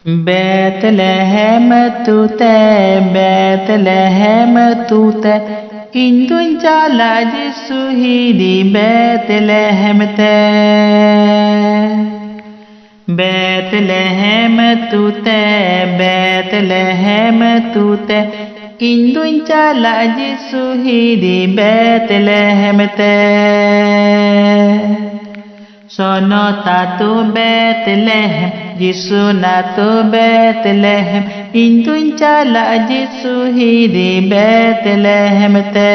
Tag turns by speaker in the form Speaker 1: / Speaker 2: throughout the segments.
Speaker 1: Bethlehem tute, Bethlehem tute, Indun chala Jesu hidi Bethlehem te. Bethlehem tute, Bethlehem tute, Indun chala Jesu hidi Bethlehem te. Sono tatu Bethlehem, Jesu natu Bethlehem, Indun chala Jesu hidi Bethlehem te.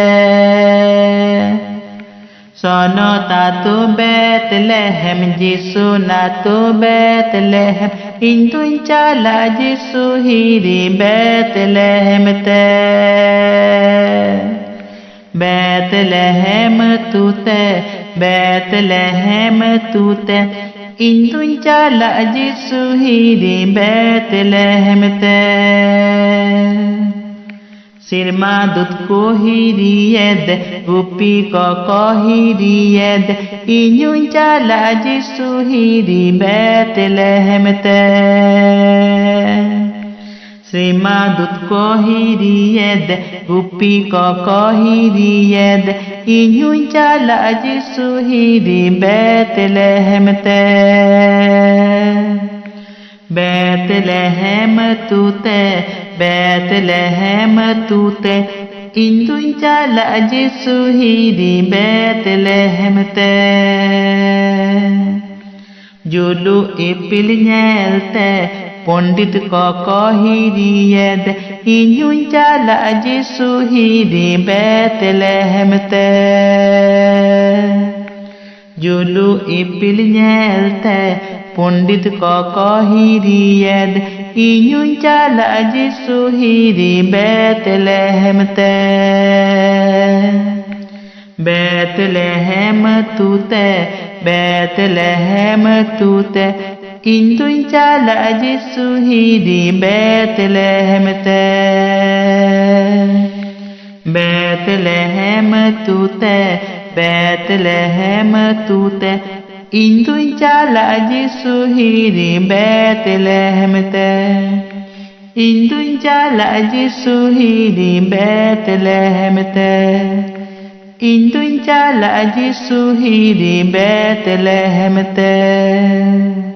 Speaker 1: Sono tatu Bethlehem, Jesu natu Bethlehem, Indun chala Jesu hidi Bethlehem te. Bethlehem tute, Bethlehem tute, Indun chala Jesu hidi Bethlehem te. Sirma dut ko hiriyed, Gupi ko hiriyed, Indun chala Jesu hidi Bethlehem te. Sirma dut ko hiriyed, Gupi ko hiriyed, Indun chala Jesu hidi Bethlehem te. Bethlehem tute, Bethlehem tute, Indun chala Jesu hidi Bethlehem te. Julu ipil nyelte, Pondit ko hiriyed, Indun chala Jesu hidi Bethlehem te. Julu ipil nyelte, Pondit ko hiriyed, Indun chala Jesu hidi Bethlehem te. Bethlehem tute, Bethlehem tute, Indun chala Jesu hidi Bethlehem te. Bethlehem tute, Bethlehem tute, Indun chala Jesu hidi Bethlehem te. Indun chala Jesu hidi Bethlehem te. Indun chala Jesu hidi Bethlehem te.